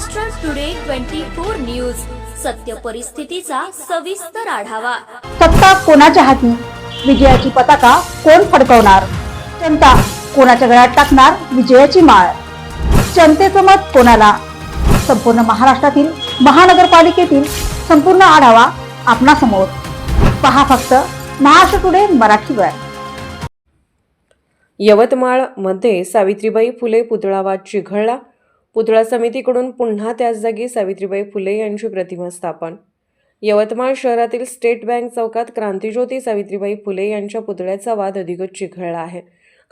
Maharashtra today 24 news, सत्य परिस्थितीचा सविस्तर आढावा। सत्ता कोणाच्या हाती, विजयाची पताका कोण फडकवणार, जनता कोणाच्या गळ्यात टाकणार विजयाची माळ, जनतेचं मत कोणाला। संपूर्ण महाराष्ट्रातील महानगरपालिकेतील संपूर्ण आढावा आपणासमोर पहा फक्त महाराष्ट्र टुडे मराठीवर। यवतमाळ मध्ये सावित्रीबाई फुले पुतळा वाद चिघळला। पुतळा समितीकडून पुन्हा त्याच जागी सावित्रीबाई फुले यांची प्रतिमा स्थापन। यवतमाळ शहरातील स्टेट बँक चौकात क्रांतिज्योती सावित्रीबाई फुले यांच्या पुतळ्याचा वाद अधिकच चिघळला आहे।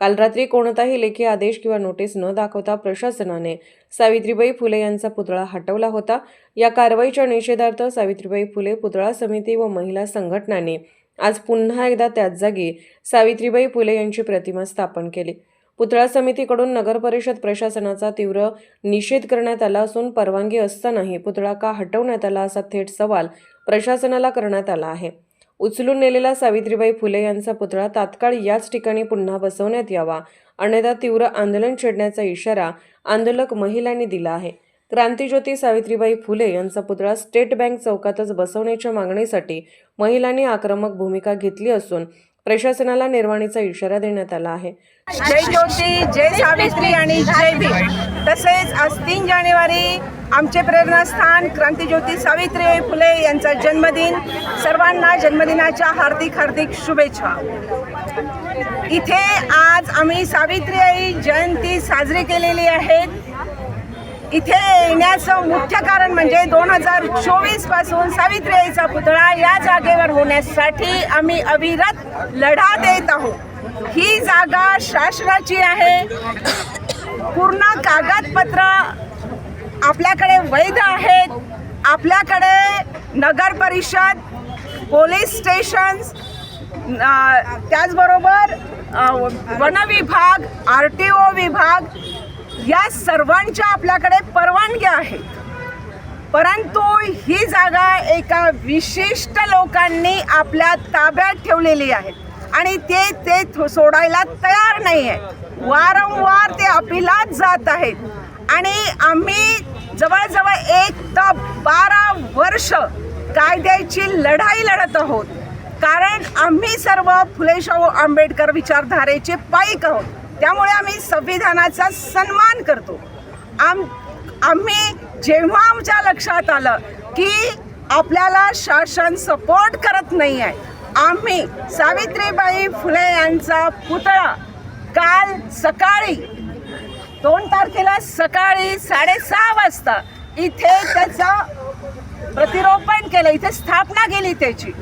काल रात्री कोणताही लेखी आदेश किंवा नोटीस न दाखवता प्रशासनाने सावित्रीबाई फुले यांचा पुतळा हटवला होता। या कारवाईच्या निषेधार्थ सावित्रीबाई फुले पुतळा समिती व महिला संघटनांनी आज पुन्हा एकदा त्याच जागी सावित्रीबाई फुले यांची प्रतिमा स्थापन केली। पुतळा समितीकडून नगर परिषद प्रशासनाचा तीव्र निषेध करण्यात आला असून परवानगी असतानाही पुतळा का हटवण्यात आला असा थेट सवाल प्रशासनाला करण्यात आला आहे। उचलून नेलेला सावित्रीबाई फुले यांचा पुतळा तात्काळ याच ठिकाणी पुन्हा बसवण्यात यावा, अन्यथा तीव्र आंदोलन छेडण्याचा इशारा आंदोलक महिलांनी दिला आहे। क्रांतिज्योती सावित्रीबाई फुले यांचा पुतळा स्टेट बँक चौकातच बसवण्याच्या मागणीसाठी महिलांनी आक्रमक भूमिका घेतली असून प्रशासनाला निर्वाणीचा इशारा देण्यात आला आहे। जय ज्योती, जय सावित्री आणि जय भीम। तसेच आज 3 जानेवारी आमचे प्रेरणास्थान क्रांतिज्योती सावित्रीबाई फुले यांचा जन्मदिन। सर्वांना जन्मदिनाच्या हार्दिक हार्दिक शुभेच्छा। इथे आज आम्ही सावित्रीबाई जयंती साजरी केलेली आहे। इथे येण्याचं मुख्य कारण म्हणजे 2024 पासून सावित्रीबाईचा पुतळा या जागेवर होण्यासाठी आम्ही अविरत लढा देत आहोत। ही जागा शासनाची आहे, पूर्ण कागदपत्र आपल्याकडे वैध आहेत। आपल्याकडे नगर परिषद, पोलीस स्टेशन्स, त्याचबरोबर वन विभाग, RTO विभाग या सर्वांच्या आपल्याकडे परवानग्या आहेत। परंतु ही जागा एका विशिष्ट लोकांनी आपल्या ताब्यात ठेवलेली आहे आणि ते सोडायला तयार नाही आहे। वारंवार ते अपिलात जात आहेत आणि आम्ही जवळजवळ 12 वर्ष कायद्याची लढाई लढत आहोत, कारण आम्ही सर्व फुले शाहू आंबेडकर विचारधारेचे पाईक आहोत। त्यामुळे आम्ही संविधानाचा सन्मान करतो। आम्ही जेव्हा आमच्या लक्षात आलं की आपल्याला शासन सपोर्ट करत नाही आहे, आम्ही सावित्रीबाई फुले यांचा पुतळा काल सकाळी 2 तारखेला सकाळी 6:30 वाजता इथे त्याचं प्रतिरोपण केलं, इथे स्थापना केली त्याची।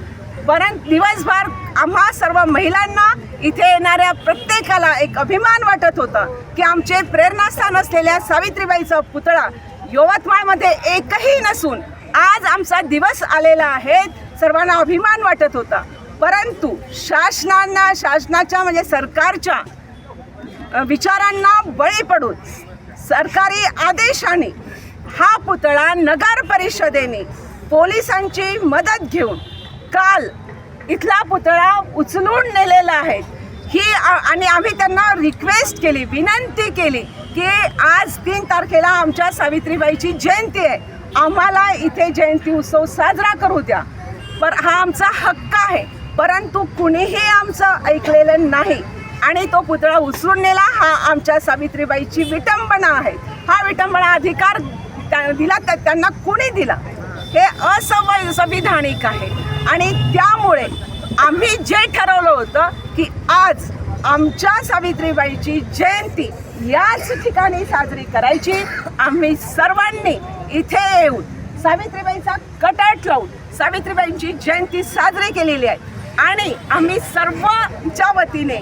परंतु दिवसभर आम्हा सर्व महिलांना, इथे येणाऱ्या प्रत्येकाला एक अभिमान वाटत होता की आमचे प्रेरणास्थान असलेल्या सावित्रीबाईचा पुतळा यवतमाळमध्ये एकही नसून आज आमचा दिवस आलेला आहे। सर्वांना अभिमान वाटत होता, परंतु शासनाच्या म्हणजे सरकारच्या विचारांना बळी पडून सरकारी आदेशाने हा पुतळा नगर परिषदेने पोलिसांची मदत घेऊन काल इथला पुतळा उचलून नेलेला आहे। आणि आम्ही त्यांना रिक्वेस्ट केली, विनंती केली की आज 3 तारखेला आमच्या सावित्रीबाईची जयंती आहे, आम्हाला इथे जयंती उत्सव साजरा करू द्या, पण हा आमचा हक्क आहे। परंतु कुणीही आमचं ऐकलेलं नाही आणि तो पुतळा उचलून नेला। हा आमच्या सावित्रीबाईची विटंबना आहे। हा विटंबना अधिकार दिला तर त्यांना कुणी दिला? हे असंविधानिक आहे आणि त्यामुळे आम्ही जे ठरवलं होतं की आज आमच्या सावित्रीबाईची जयंती याच ठिकाणी साजरी करायची, आम्ही सर्वांनी इथे येऊन सावित्रीबाईचा कटाट लावून सावित्रीबाईंची जयंती साजरी केलेली आहे। आणि आम्ही सर्वांच्या वतीने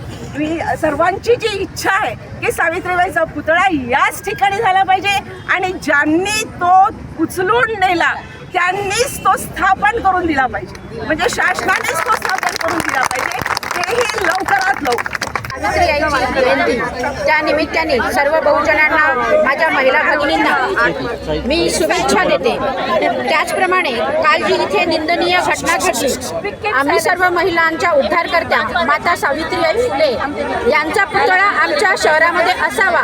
सर्वांची जी इच्छा आहे की सावित्रीबाईचा पुतळा याच ठिकाणी झाला पाहिजे आणि ज्यांनी तो उचलून नेला त्यांनीच तो स्थापन करून दिला पाहिजे, म्हणजे शासनानेच तो स्थापन करून दिला पाहिजे, तेही लवकरात लवकर। सावित्रीबाईची जयंती त्या निमित्ताने सर्व बहुजनांना, माझ्या महिला भगिनींना मी शुभेच्छा देते. त्याचप्रमाणे काल जी इथे निंदनीय घटना घडली, आम्ही सर्व महिलांच्या उद्धारकर्त्या माता सावित्रीबाई फुले यांचा पुतळा आमच्या शहरामध्ये असावा.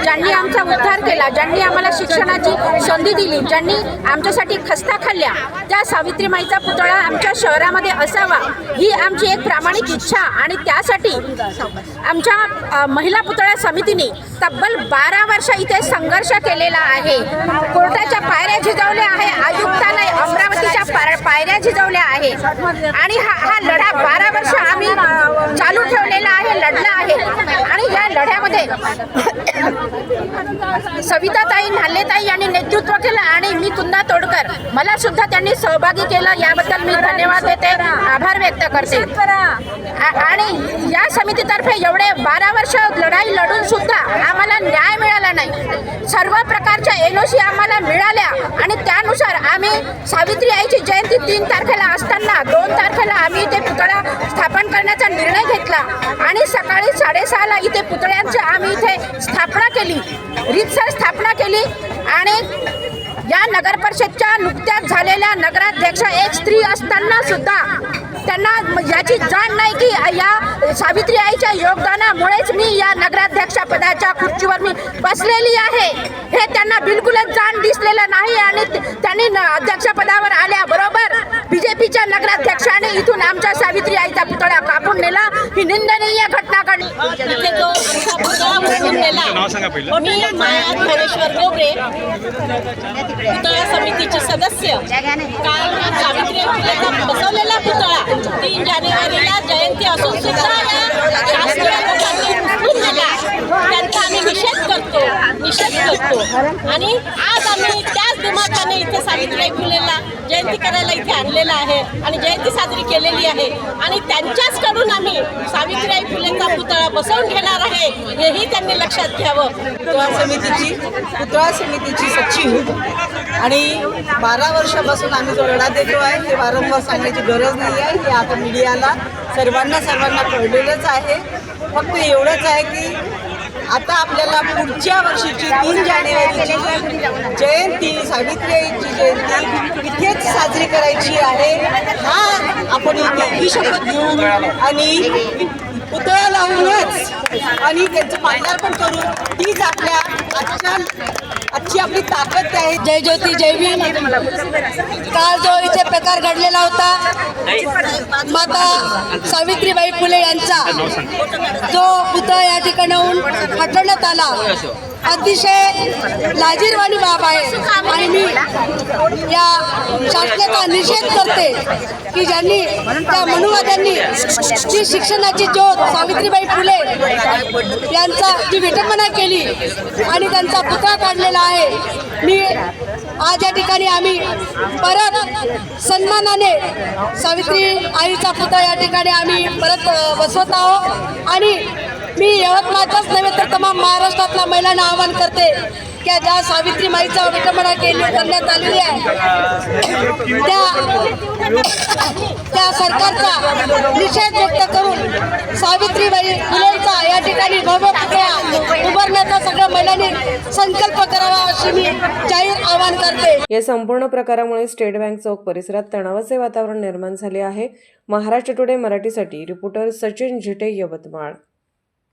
ज्यांनी आमचा उद्धार केला, ज्यांनी आम्हाला शिक्षणाची संधी दिली, ज्यांनी आमच्यासाठी खस्ता खाल्ल्या, त्या सावित्रीबाईचा पुतळा आमच्या शहरामध्ये असावा ही आमची एक प्रामाणिक इच्छा. आणि त्यासाठी आमच्या महिला पुतळा समितीने तब्बल 12 वर्ष इथे संघर्ष केलेला आहे. कोर्टाच्या पायऱ्या झिजवल्या आहे, आयुक्तालय अमरावतीच्या पायऱ्या झिजवल्या आहे. आणि हा लढा 12 वर्ष आम्ही चालू ठेवलेला आहे, लढला आहे. आणि या लढ्यामध्ये सविताताई न्हालेताई यांनी नेतृत्व केलं आणि मी कुंदा तोडकर, मला सुद्धा त्यांनी सहभागी केलं. याबद्दल मी धन्यवाद देते, आभार व्यक्त करते. आणि या समितीतर्फे एवढे 12 वर्ष लढाई लढून सुद्धा आम्हाला न्याय मिळाला नाही. सर्व प्रकारच्या NOC आम्हाला मिळाल्या आणि त्यानुसार आम्ही सावित्री आईची जयंती 3 तारखेला असताना 2 तारखेला आम्ही इथे पुतळा स्थापन करण्याचा निर्णय घेतला. आणि सकाळी 6:30ला इथे पुतळ्यांची आम्ही इथे स्थापना केली, रीतसर स्थापना केली. आणि या नगर परिषदच्या नुकत्याच झालेल्या नगराध्यक्षा एक स्त्री असताना सुद्धा त्यांना याची जाण नाही की या सावित्री आईच्या योगदानामुळेच मी या नगराध्यक्षा पदाच्या खुर्चीवर मी बसलेली आहे हे त्यांना बिलकुलच जाण दिसलेलं नाही. आणि त्यांनी अध्यक्षपदावर आल्याबरोबर BJPच्या नगराध्यक्षाने इथून आमच्या सावित्री आईचा पुतळा कापून नेला. ही निंदनीय घटना घडली. इथे जो पुतळा उचलून नेला, मी माया ज्ञानेश्वर गोबरे, पुतळा समितीची सदस्य, काल सावित्री फुलेचा बसवलेला पुतळा 3 जानेवारीला जयंती असून सुद्धा या शासकीय लोकांनी उचलून नेला, त्यांचा आम्ही निषेध करतो. आणि आज आम्ही त्याच दिमाखाने इथे सावित्रीबाई फुलेला जयंती करायला इथे आणलेला आहे आणि जयंती साजरी केलेली आहे. आणि त्यांच्याचकडून आम्ही सावित्रीबाई फुलेंचा पुतळा बसवून घेणार आहे हेही त्यांनी लक्षात घ्यावं. पुतळा समितीची सचिव आणि 12 वर्षापासून आम्ही जो लढा देतो आहे हे वारंवार सांगण्याची गरज नाही आहे. हे आता मीडियाला सर्वांना कळलेलंच आहे. फक्त एवढंच आहे की आता आपल्याला पुढच्या वर्षीची 3 जानेवारीची जयंती, सावित्रीबाईची जयंती इथेच साजरी करायची आहे. हा आपण इथे ही शपथ घेऊन आणि पुतळा लावूनच आणि त्यांचं पालनार्पण करून तीच आपल्या आजची आपली ताकद आहे. जय ज्योती जय भीम. काल जो इथे प्रकार घडलेला होता, माता सावित्रीबाई फुले यांचा जो पुतळा या ठिकाणाहून हटवण्यात आला, अतिशय लाजीरवाणी बाब आहे. आणि मी या शासनाचा निषेध करते की ज्यांनी त्या मनुवाद्यांनी जी शिक्षणाची ज्योत सावित्रीबाई फुले यांचा जी विटंबना केली आणि त्यांचा पुतळा काढलेला आहे. मी आज या ठिकाणी आम्ही परत सन्मानाने सावित्री आईचा पुतळा या ठिकाणी आम्ही परत बसवत आहोत. आणि मी यवतमाळचाच नव्हे तर तमाम महाराष्ट्रातल्या महिलांना आवाहन करते की ज्या सावित्री माईचा विटंबना करण्यात आलेली आहे त्या सरकारचा निषेध व्यक्त करून सावित्रीबाई फुलेंचा या ठिकाणी भव्य पुतळा उभारण्याचा सगळ्या महिलांनी संकल्प करावा अशी मी जाहीर आवाहन करते. या संपूर्ण प्रकारामुळे स्टेट बँक चौक परिसरात तणावाचे वातावरण निर्माण झाले आहे. महाराष्ट्र टुडे मराठीसाठी रिपोर्टर सचिन झिटे, यवतमाळ.